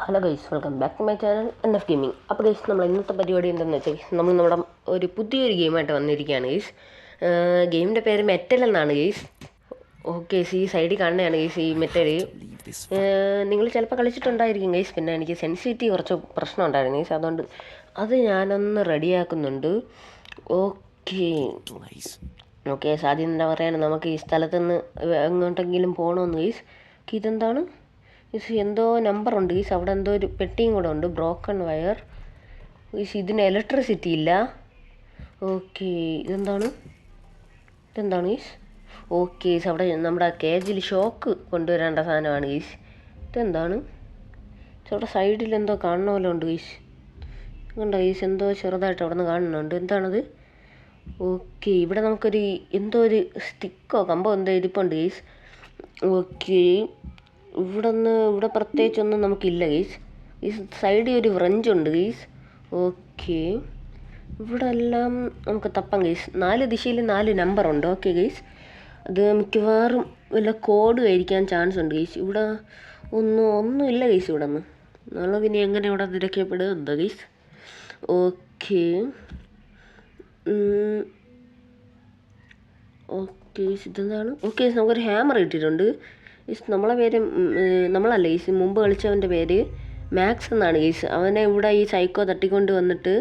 Hello guys, welcome back to my channel NF gaming. അപ്പോൾ guys, നമ്മൾ ഇന്നത്തെ പരിപാടി എന്താണെന്ന് വെച്ചാൽ നമ്മൾ നമ്മുടെ ഒരു പുതിയൊരു ഗെയിമായിട്ട് വന്നിരിക്കുകയാണ് ഗൈസ്. ഗെയിമിൻ്റെ പേര് മെറ്റൽ എന്നാണ് ഗൈസ്. ഓക്കെ, ഈ സൈഡിൽ കാണുന്നതാണ് ഗൈസ് ഈ മെറ്റൽ. നിങ്ങൾ ചിലപ്പോൾ കളിച്ചിട്ടുണ്ടായിരിക്കും ഗൈസ്. പിന്നെ എനിക്ക് സെൻസിറ്റിവിറ്റി കുറച്ച് പ്രശ്നം ഉണ്ടായിരുന്നു ഗൈസ്, അതുകൊണ്ട് അത് ഞാനൊന്ന് റെഡിയാക്കുന്നുണ്ട്. ഓക്കെ ഓക്കെ ആദ്യം എന്താ പറയുക, നമുക്ക് ഈ സ്ഥലത്തുനിന്ന് എങ്ങോട്ടെങ്കിലും പോകണമെന്ന് ഗൈസ്. ഇതെന്താണ് ഗൈസ്? എന്തോ നമ്പറുണ്ട് ഗൈസ്. അവിടെ എന്തോ ഒരു പെട്ടിയും കൂടെ ഉണ്ട്. Broken wire guys. ഇതിന് ഇലക്ട്രിസിറ്റി ഇല്ല. ഓക്കെ, ഇതെന്താണ് ഗൈസ്? ഓക്കെ ഗൈസ്, അവിടെ നമ്മുടെ കേജിൽ ഷോക്ക് കൊണ്ടുവരേണ്ട സാധനമാണ് ഗൈസ്. ഇതെന്താണ്? അവിടെ സൈഡിൽ എന്തോ കാണുന്ന പോലെ ഉണ്ട് ഗൈസ്. കണ്ടോ ഗൈസ്? എന്തോ ചെറുതായിട്ട് അവിടെ നിന്ന് കാണുന്നുണ്ട്. എന്താണത്? ഓക്കെ, ഇവിടെ നമുക്കൊരു എന്തോ ഒരു സ്റ്റിക്കോ കമ്പോ എന്തോ ഇരിപ്പുണ്ട് ഗൈസ്. ഓക്കെ, ഇവിടെ പ്രത്യേകിച്ചൊന്നും നമുക്കില്ല ഗൈസ്. ഈ സൈഡിൽ ഒരു വ്രഞ്ചുണ്ട് ഗൈസ്. ഓക്കെ, ഇവിടെ എല്ലാം നമുക്ക് തപ്പാം ഗൈസ്. 4 ദിശയിൽ 4 നമ്പറുണ്ട്. ഓക്കെ ഗൈസ്, അത് മിക്കവാറും വല്ല കോഡ് ആയിരിക്കാൻ ചാൻസ് ഉണ്ട് ഗൈസ്. ഇവിടെ ഒന്നുമില്ല ഗൈസ്. ഇവിടെ നിന്ന് നമ്മൾ പിന്നെ എങ്ങനെ ഇവിടെ നിരക്കപ്പെടുക എന്താ ഗൈസ്? ഓക്കെ ഓക്കെ, ഇതെന്താണ്? ഓക്കെ, നമുക്കൊരു ഹാമർ കിട്ടിയിട്ടുണ്ട്. നമ്മളെ പേര് നമ്മളല്ല ഗൈസ്, മുമ്പ് കളിച്ചവൻ്റെ പേര് മാക്സ് എന്നാണ് ഗൈസ്. അവനെ ഇവിടെ ഈ സൈക്കോ തട്ടിക്കൊണ്ട് വന്നിട്ട്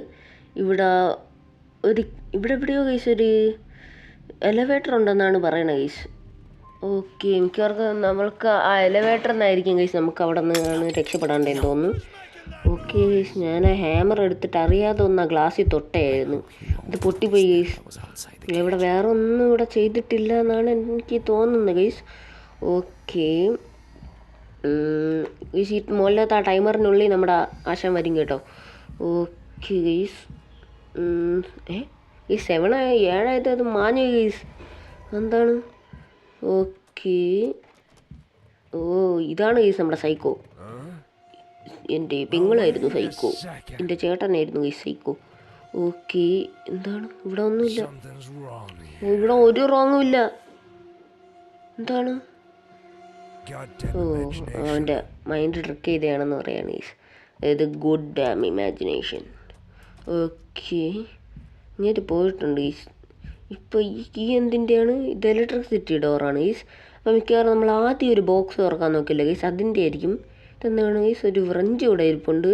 ഇവിടെ എവിടെയോ ഗൈസ് ഒരു എലവേറ്റർ ഉണ്ടെന്നാണ് പറയണത് ഗൈസ്. ഓക്കെ, മിക്കവാർക്കും നമ്മൾക്ക് ആ എലവേറ്റർ എന്നായിരിക്കും ഗൈസ് നമുക്ക് അവിടെ നിന്നാണ് രക്ഷപ്പെടാണ്ടെന്ന് തോന്നുന്നു. ഓക്കെ ഗൈസ്, ഞാൻ ആ ഹാമർ എടുത്തിട്ട് അറിയാതെ ഒന്ന് ആ ഗ്ലാസ്സിൽ തൊട്ടായിരുന്നു. ഇത് പൊട്ടിപ്പോയി ഗൈസ്. ഇവിടെ വേറെ ഒന്നും ഇവിടെ ചെയ്തിട്ടില്ല എന്നാണ് എനിക്ക് തോന്നുന്നത് ഗൈസ്. ഓക്കെ ഈ സീറ്റ് മുകളിലത്തെ ആ ടൈമറിനുള്ളിൽ നമ്മുടെ ആശാൻ വരും കേട്ടോ. ഓക്കെ ഗൈസ്, ഈ 7 അത് മാഞ്ഞു ഗൈസ്. എന്താണ്? ഓക്കെ, ഇതാണ് ഗൈസ് നമ്മുടെ സൈക്കോ. എൻ്റെ പെങ്ങളായിരുന്നു സൈക്കോ, എൻ്റെ ചേട്ടനായിരുന്നു ഗൈസ് സൈക്കോ. ഓക്കെ, എന്താണ്? ഇവിടെ ഒന്നുമില്ല. ഇവിടെ ഒരു റോങ്ങും ഇല്ല. എന്താണ്? അവൻ്റെ മൈൻഡ് ട്രിക്ക് ചെയ്തതാണെന്ന് പറയാണ് ഗൈസ്. അതായത് ഗുഡ് ഡാം ഇമാജിനേഷൻ. ഓക്കെ, ഇങ്ങോട്ട് പോയിട്ടുണ്ട് ഗൈസ്. ഇപ്പോൾ ഈ കീ എന്തിൻ്റെയാണ്? ഇത് ഇലക്ട്രിസിറ്റി ഡോറാണ് ഗൈസ്. അപ്പോൾ മിക്കവാറും നമ്മൾ ആദ്യം ഒരു ബോക്സ് തുറക്കാൻ നോക്കില്ല ഗൈസ്, അതിൻ്റെ ആയിരിക്കും. ഇതെന്താണ് ഗൈസ്? ഒരു വ്രഞ്ച് ഇവിടെ ഇരിപ്പുണ്ട്.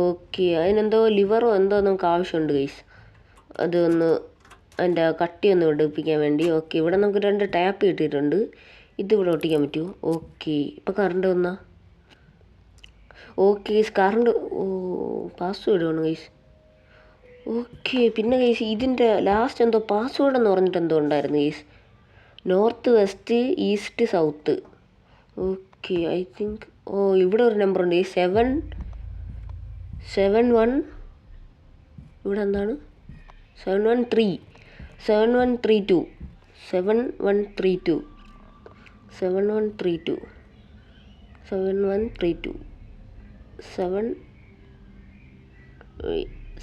ഓക്കെ, അതിനെന്തോ ലിവറോ എന്തോ നമുക്ക് ആവശ്യമുണ്ട് ഗൈസ്. അതൊന്ന് അതിൻ്റെ കട്ടി ഒന്ന് വെടിപ്പിക്കാൻ വേണ്ടി. ഓക്കെ, ഇവിടെ നമുക്ക് 2 ടാപ്പ് കിട്ടിയിട്ടുണ്ട്. ഇതിവിടെ ഒട്ടിക്കാൻ പറ്റുമോ? ഓക്കെ, ഇപ്പോൾ കറണ്ട് വന്നാ. Okay guys, current. പാസ്വേഡ് വേണം ഗൈസ്. ഓക്കെ, പിന്നെ ഗൈസ് ഇതിൻ്റെ ലാസ്റ്റ് എന്തോ പാസ്വേഡ് എന്ന് പറഞ്ഞിട്ട് എന്തോ ഉണ്ടായിരുന്നു guys. North, west, east, south. Okay, I think ഇവിടെ ഒരു നമ്പർ ഉണ്ട് ഗൈസ്. 771. ഇവിടെ എന്താണ്? 713 7132 7132 7132 7132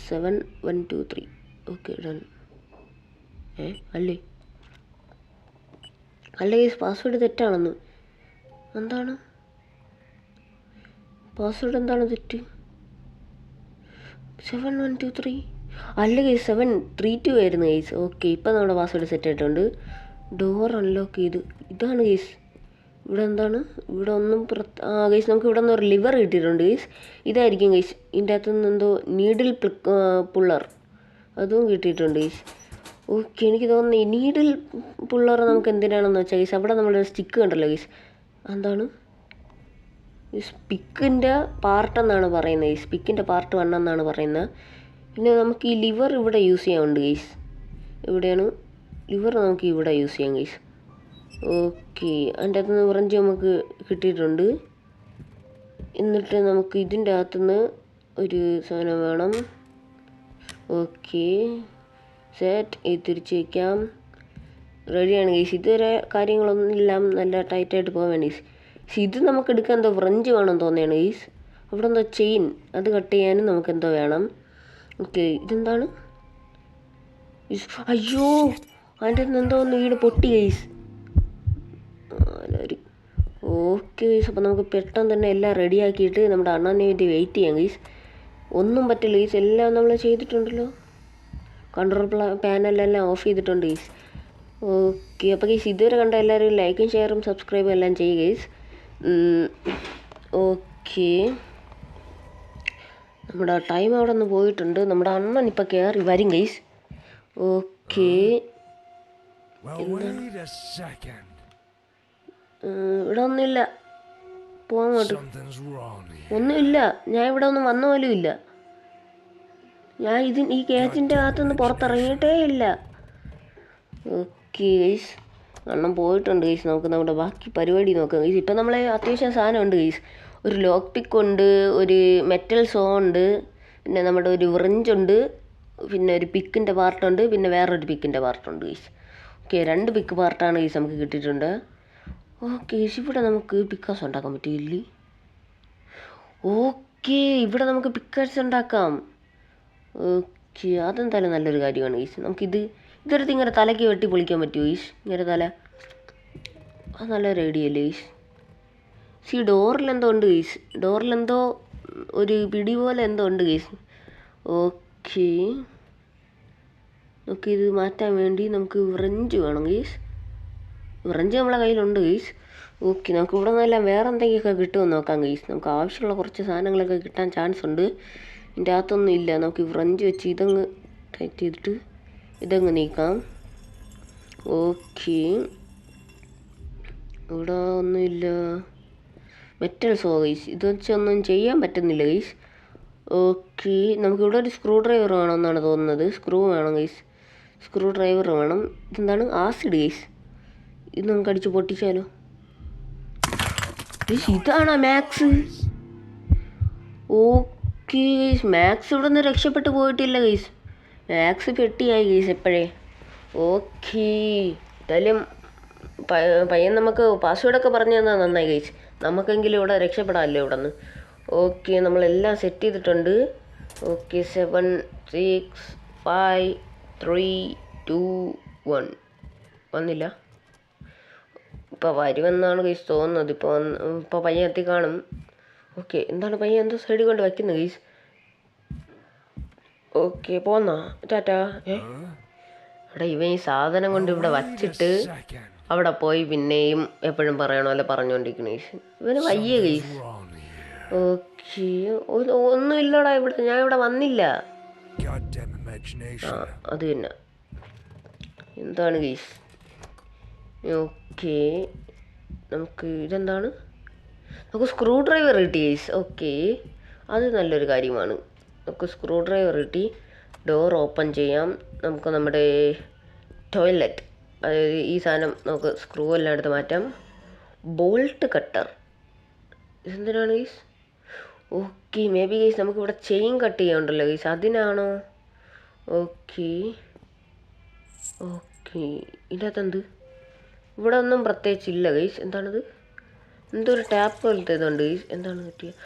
7123. Okay, done. അല്ലേ ഗൈസ്, പാസ്വേഡ് തെറ്റാണെന്ന്. എന്താണ് പാസ്വേഡ്? എന്താണ് തെറ്റ്? 7123 അല്ല ഗൈസ്, 732 ആയിരുന്നു ഗൈസ്. ഓക്കെ, ഇപ്പം നമ്മുടെ പാസ്വേഡ് സെറ്റ് ആയിട്ടുണ്ട്. ഡോർ അൺലോക്ക് ചെയ്തു. ഇതാണ് ഗൈസ്. ഇവിടെ എന്താണ്? ഇവിടെ ഒന്നും ഗൈസ്, നമുക്ക് ഇവിടെ നിന്ന് ഒരു ലിവർ കിട്ടിയിട്ടുണ്ട് ഗൈസ്. ഇതായിരിക്കും ഗൈസ്. ഇതിൻ്റെ അകത്തുനിന്ന് എന്തോ നീഡിൽ പുള്ളർ അതും കിട്ടിയിട്ടുണ്ട് ഗൈസ്. ഓക്കെ, എനിക്ക് തോന്നുന്നു ഈ നീഡിൽ പുള്ളർ നമുക്ക് എന്തിനാണെന്ന് വെച്ചാൽ ഗൈസ്, അവിടെ നമ്മളൊരു സ്റ്റിക്ക് കണ്ടല്ലോ ഗൈസ്. എന്താണ്? ഈ സ്പിക്കിൻ്റെ പാർട്ടെന്നാണ് പറയുന്നത് ഗൈസ്. സ്പിക്കിൻ്റെ പാർട്ട് 1 എന്നാണ് പറയുന്നത്. പിന്നെ നമുക്ക് ഈ ലിവർ ഇവിടെ യൂസ് ചെയ്യാനുണ്ട് ഗൈസ്. എവിടെയാണ് ലിവർ? നമുക്ക് ഇവിടെ യൂസ് ചെയ്യാം ഗൈസ്. ഓക്കെ, അതിൻ്റെ അകത്തുനിന്ന് ഓറഞ്ച് നമുക്ക് കിട്ടിയിട്ടുണ്ട്. എന്നിട്ട് നമുക്ക് ഇതിൻ്റെ അകത്തുനിന്ന് ഒരു സാധനം വേണം. Okay, set. ഇത് തിരിച്ച് വയ്ക്കാം. റെഡിയാണ് ഗൈസ്. ഇതുവരെ കാര്യങ്ങളൊന്നും എല്ലാം നല്ല ടൈറ്റായിട്ട് പോകാൻ വേണ്ടി ഗൈസ്. ഇത് നമുക്ക് എടുക്കാൻ എന്തോ വ്രഞ്ച് വേണം തോന്നുകയാണ് ഗൈസ്. അവിടെ എന്തോ ചെയിൻ, അത് കട്ട് ചെയ്യാനും നമുക്ക് എന്തോ വേണം. ഓക്കെ, ഇതെന്താണ്? അയ്യോ, അതിൻ്റെ എന്തോ ഒന്ന് വീട് പൊട്ടി ഗൈസ്. ഓക്കെ ഗൈസ്, അപ്പോൾ നമുക്ക് പെട്ടെന്ന് തന്നെ എല്ലാം റെഡിയാക്കിയിട്ട് നമ്മുടെ അണ്ണനെ വേണ്ടി വെയിറ്റ് ചെയ്യാം ഗൈസ്. ഒന്നും പറ്റില്ല ഗൈസ്, എല്ലാം നമ്മൾ ചെയ്തിട്ടുണ്ടല്ലോ. കൺട്രോൾ പാനലെല്ലാം ഓഫ് ചെയ്തിട്ടുണ്ട് ഗൈസ്. ഓക്കെ, അപ്പോൾ ഗൈസ് ഇതുവരെ കണ്ട എല്ലാവരും ലൈക്കും ഷെയറും സബ്സ്ക്രൈബും എല്ലാം ചെയ്യുക ഗൈസ്. ഓക്കെ, നമ്മുടെ ടൈം അവിടെ നിന്ന് പോയിട്ടുണ്ട്. നമ്മുടെ അണ്ണൻ ഇപ്പോൾ കയറി വരും ഗൈസ്. ഓക്കെ, ഇവിടെ ഒന്നുമില്ല, പോവാങ്ങോട്ട്. ഒന്നുമില്ല, ഞാൻ ഇവിടെ ഒന്നും വന്ന പോലും ഇല്ല. ഞാൻ ഈ കേജിൻ്റെ അകത്തുനിന്ന് പുറത്തിറങ്ങിയിട്ടേ ഇല്ല. ഓക്കെ ഗൈസ്, അണ്ണൻ പോയിട്ടുണ്ട് ഗൈസ്. നമുക്ക് നമ്മുടെ ബാക്കി പരിപാടി നോക്കാം ഗൈസ്. ഇപ്പം നമ്മളെ അത്യാവശ്യം സാധനമുണ്ട് ഗൈസ്. ഒരു ലോക്ക് പിക്ക് ഉണ്ട്, ഒരു മെറ്റൽ സോ ഉണ്ട്, പിന്നെ നമ്മുടെ ഒരു വ്രഞ്ചുണ്ട്, പിന്നെ ഒരു പിക്കിൻ്റെ പാർട്ടുണ്ട്, പിന്നെ വേറൊരു പിക്കിൻ്റെ പാർട്ടുണ്ട് ഗൈസ്. ഓക്കെ, 2 പിക്ക് പാർട്ടാണ് ഗൈസ് നമുക്ക് കിട്ടിയിട്ടുണ്ട്. ഓക്കെ ഗൈസ്, ഇവിടെ നമുക്ക് പിക്കാസ് ഉണ്ടാക്കാൻ പറ്റില്ലേ? ഓക്കെ, ഇവിടെ നമുക്ക് പിക്കാസ് ഉണ്ടാക്കാം. ഓക്കെ, അതെന്തായാലും നല്ലൊരു കാര്യമാണ് ഗൈസ്. ഇതെടുത്ത് ഇങ്ങനെ തലയ്ക്ക് വെട്ടി പൊളിക്കാൻ പറ്റുമോ ഗൈസ്? ഇങ്ങനെ തല, അത് നല്ലൊരു ഐഡിയ അല്ലേ ഗൈസ്? ഈ ഡോറിലെന്തോ ഉണ്ട് ഗൈസ്, ഡോറിലെന്തോ ഒരു പിടി പോലെ എന്തോ ഉണ്ട് ഗൈസ്. ഓക്കെ, നമുക്ക് ഇത് മാറ്റാൻ വേണ്ടി നമുക്ക് വ്രഞ്ച് വേണം ഗൈസ്. വ്രഞ്ച് നമ്മളെ കയ്യിലുണ്ട് ഗൈസ്. ഓക്കെ, നമുക്ക് ഇവിടെ നിന്നെല്ലാം വേറെ എന്തെങ്കിലുമൊക്കെ കിട്ടുമെന്ന് നോക്കാം ഗൈസ്. നമുക്ക് ആവശ്യമുള്ള കുറച്ച് സാധനങ്ങളൊക്കെ കിട്ടാൻ ചാൻസ് ഉണ്ട്. ഇതിൻ്റെ അകത്തൊന്നും ഇല്ല. നമുക്ക് വ്രഞ്ച് വെച്ച് ഇതങ്ങ് ടൈറ്റ് ചെയ്തിട്ട് ഇതങ്ങ് നീക്കാം. ഓക്കെ, ഇവിടെ ഒന്നുമില്ല. മെറ്റൽ സോ ഗൈസ്, ഇത് വെച്ചൊന്നും ചെയ്യാൻ പറ്റുന്നില്ല ഗൈസ്. ഓക്കെ, നമുക്കിവിടെ ഒരു സ്ക്രൂ ഡ്രൈവർ വേണമെന്നാണ് തോന്നുന്നത്. സ്ക്രൂ വേണം ഗൈസ്, സ്ക്രൂ ഡ്രൈവർ വേണം. ഇതെന്താണ്? Acid guys. ഇത് നമുക്ക് അടിച്ച് പൊട്ടിച്ചാലോ ഗൈസ്? ഇതാണോ മാക്സ്? ഓക്കെ ഗൈസ്, മാക്സ് ഇവിടെ നിന്ന് രക്ഷപ്പെട്ട് പോയിട്ടില്ല ഗൈസ്. മാക്സ് പെട്ടിയായി ഗൈസ് എപ്പോഴേ. ഓക്കെ, എന്തായാലും പയ്യൻ നമുക്ക് പാസ്വേഡൊക്കെ പറഞ്ഞു തന്നാൽ നന്നായി ഗൈസ്. നമുക്കെങ്കിലും ഇവിടെ രക്ഷപ്പെടാമല്ലോ ഇവിടെ നിന്ന്. ഓക്കെ, നമ്മളെല്ലാം സെറ്റ് ചെയ്തിട്ടുണ്ട്. ഓക്കെ, 7 6 5 3 2 1 വന്നില്ല. ഇപ്പോൾ വരുമെന്നാണ് ഗൈസ് തോന്നുന്നത്. ഇപ്പോൾ പയ്യൻ എത്തി കാണും. ഓക്കെ, എന്താണ് പയ്യൻ എന്തോ സൈഡിൽ കൊണ്ട് വയ്ക്കുന്നത് ഗൈസ്? ഓക്കെ, പോന്നാ ടാറ്റാ. ഇവിടെ ഇവൻ ഈ സാധനം കൊണ്ട് ഇവിടെ വച്ചിട്ട് അവിടെ പോയി പിന്നെയും എപ്പോഴും പറയണമല്ലോ പറഞ്ഞുകൊണ്ടിരിക്കണ ഗൈസ്. ഇവന് വയ്യ ഗൈസ്. ഓക്കെ, ഒന്നുമില്ലടാ ഇവിടെ, ഞാൻ ഇവിടെ വന്നില്ല. ആ, അത് തന്നെ. എന്താണ് ഗൈസ്? ഓക്കെ, നമുക്ക് ഇതെന്താണ്? നമുക്ക് സ്ക്രൂ ഡ്രൈവർ കിട്ടി ഗൈസ്. ഓക്കെ, അത് നല്ലൊരു കാര്യമാണ്. നമുക്ക് സ്ക്രൂ ഡ്രൈവർ കിട്ടി. ഡോർ ഓപ്പൺ ചെയ്യാം. നമുക്ക് നമ്മുടെ ടോയ്ലറ്റ്, അതായത് ഈ സാധനം നമുക്ക് സ്ക്രൂ എല്ലാം എടുത്ത് മാറ്റാം. ബോൾട്ട് കട്ടർ, ഇതെന്തിനാണ് guys? Okay, may be guys നമുക്കിവിടെ ചെയിൻ കട്ട് ചെയ്യാനുണ്ടല്ലോ ഗൈസ്, അതിനാണോ? ഓക്കെ ഓക്കെ, ഇതിനകത്ത് എന്ത്? ഇവിടെ ഒന്നും പ്രത്യേകിച്ചില്ല ഗൈസ്. എന്താണിത്? എന്തൊരു ടാപ്പ് പോലത്തെ ഇതുണ്ട് ഗൈസ്. എന്താണ് കിട്ടിയത്?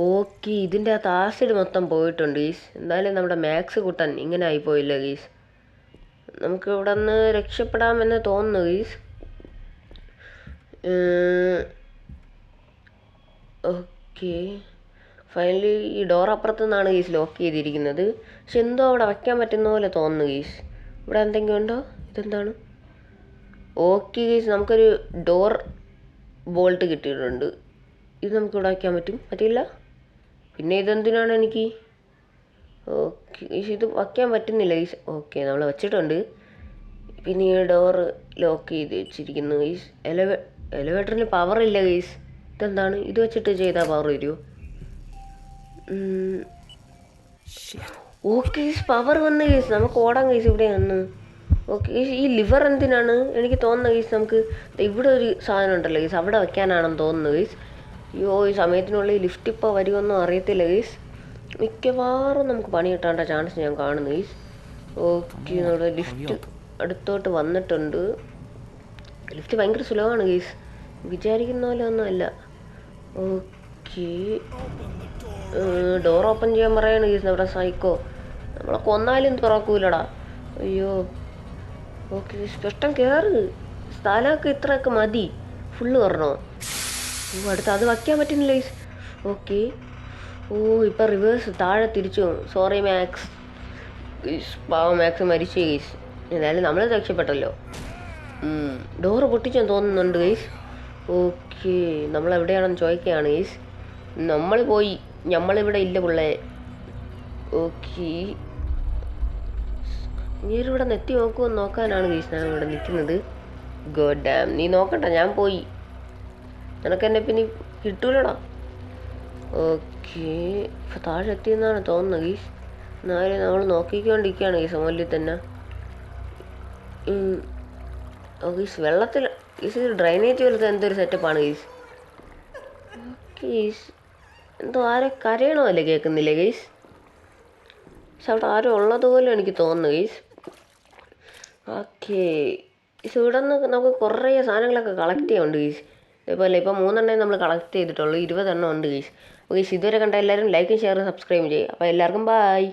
ഓക്കെ, ഇതിൻ്റെ അകത്ത് ആസിഡ് മൊത്തം പോയിട്ടുണ്ട് ഗൈസ്. എന്തായാലും നമ്മുടെ മാക്സ് കൂട്ടാൻ ഇങ്ങനെ ആയിപ്പോയില്ല ഗൈസ്. നമുക്ക് ഇവിടെ നിന്ന് രക്ഷപ്പെടാമെന്ന് തോന്നുന്നു ഗൈസ്. ഓക്കെ, ഫൈനലി ഈ ഡോർ അപ്പുറത്തു നിന്നാണ് ഗൈസ് ലോക്ക് ചെയ്തിരിക്കുന്നത്. പക്ഷെ എന്തോ അവിടെ വയ്ക്കാൻ പറ്റുന്ന പോലെ തോന്നുന്നു ഗൈസ്. ഇവിടെ എന്തെങ്കിലും ഉണ്ടോ? ഇതെന്താണ്? ഓക്കെ ഗൈസ്, നമുക്കൊരു ഡോർ ബോൾട്ട് കിട്ടിയിട്ടുണ്ട്. ഇത് നമുക്കിവിടെ വയ്ക്കാൻ പറ്റില്ല. പിന്നെ ഇതെന്തിനാണ് എനിക്ക്? ഓക്കെ ഗൈസ്, ഇത് വയ്ക്കാൻ പറ്റുന്നില്ല ഗൈസ്. ഓക്കെ, നമ്മൾ വെച്ചിട്ടുണ്ട്. പിന്നെ ഈ ഡോറ് ലോക്ക് ചെയ്ത് വെച്ചിരിക്കുന്നു ഗൈസ്. എലിവേറ്ററിന് പവറില്ല ഗൈസ്. ഇതെന്താണ്? ഇത് വെച്ചിട്ട് ചെയ്താൽ പവർ വരുമോ? ഓക്കെ ഗൈസ്, പവർ വന്ന് ഗൈസ്. നമുക്ക് ഓടാം ഗൈസ് ഇവിടെ വന്ന്. ഓക്കെ ഗൈസ്, ഈ ലിവർ എന്തിനാണ്? എനിക്ക് തോന്നുന്നു ഗൈസ് നമുക്ക് ഇവിടെ ഒരു സാധനം ഉണ്ടല്ലോ ഗൈസ്, അവിടെ വയ്ക്കാനാണെന്ന് തോന്നുന്നു ഗൈസ്. അയ്യോ, ഈ സമയത്തിനുള്ളിൽ ലിഫ്റ്റ് ഇപ്പോൾ വരുമെന്നും അറിയത്തില്ല ഗൈസ്. മിക്കവാറും നമുക്ക് പണി കിട്ടാണ്ട ചാൻസ് ഞാൻ കാണുന്നു ഗൈസ്. ഓക്കെ, നമ്മുടെ ലിഫ്റ്റ് അടുത്തോട്ട് വന്നിട്ടുണ്ട്. ലിഫ്റ്റ് ഭയങ്കര സ്ലോ ആണ് ഗൈസ്, വിചാരിക്കുന്ന പോലെ ഒന്നും അല്ല. ഓക്കെ, ഡോർ ഓപ്പൺ ചെയ്യാൻ പറയാണ് ഗൈസ് നമ്മുടെ സൈക്കോ. നമ്മളെ കൊന്നാലും തുറക്കൂലടാ. അയ്യോ. ഓക്കെ, പെട്ടെന്ന് കയറ്. സ്ഥലമൊക്കെ ഇത്രയൊക്കെ മതി. ഫുള്ള് കയറണോ? ഓ അടുത്ത് അത് വയ്ക്കാൻ പറ്റുന്നില്ല ഗൈസ്. ഓക്കെ. ഓ ഇപ്പം റിവേഴ്സ് താഴെ തിരിച്ചു. Sorry Max. ഗൈസ് പാവം മാക്സ് മരിച്ചു ഗൈസ്. എന്തായാലും നമ്മൾ രക്ഷപ്പെട്ടല്ലോ. ഡോറ് പൊട്ടിച്ചെന്ന് തോന്നുന്നുണ്ട് ഗൈസ്. ഓക്കെ നമ്മളെവിടെയാണെന്ന് ചോദിക്കുകയാണ് ഗൈസ്. നമ്മൾ പോയി. നമ്മളിവിടെ ഇല്ല പിള്ളേ. ഓക്കെ നീ ഇവിടെ നെത്തി നോക്കുമെന്ന് നോക്കാനാണ് ഗൈസ് ഞാൻ ഇവിടെ നിൽക്കുന്നത്. ഗോഡ് ഡാം നീ നോക്കണ്ട, ഞാൻ പോയി. നിനക്കെന്നെ പിന്നെ കിട്ടൂലടാ. ഓക്കെ ഇപ്പം താഴെ എത്തിയെന്നാണ് തോന്നുന്നത് ഗൈസ്. എന്നാലും നമ്മൾ നോക്കിക്കൊണ്ടിരിക്കുകയാണ് ഗൈസ് മുകളിൽ തന്നെ. ഗൈസ് വെള്ളത്തിൽ ഗൈസ് ഡ്രൈനേജ് പോലത്തെ എന്തൊരു സെറ്റപ്പാണ് ഗൈസ്. ഗൈസ് എന്തോ ആരെ കരയണോ അല്ലേ കേൾക്കുന്നില്ലേ ഗൈസ്. പക്ഷെ അവിടെ ആരും ഉള്ളതുപോലെ എനിക്ക് തോന്നുന്നു ഗൈസ്. ഓക്കെ ഗൈസ് ഇവിടെ നിന്ന് നമുക്ക് കുറേ സാധനങ്ങളൊക്കെ കളക്ട് ചെയ്യാനുണ്ട് ഗൈസ്. ഇതേപോലെ ഇപ്പോൾ 3 നമ്മൾ കളക്ട് ചെയ്തിട്ടുള്ളൂ. 20 ഉണ്ട് ഗൈസ്. ഗൈസ് ഇതുവരെ കണ്ട എല്ലാവരും ലൈക്കും ഷെയറും സബ്സ്ക്രൈബും ചെയ്യും. അപ്പോൾ എല്ലാവർക്കും ബൈ.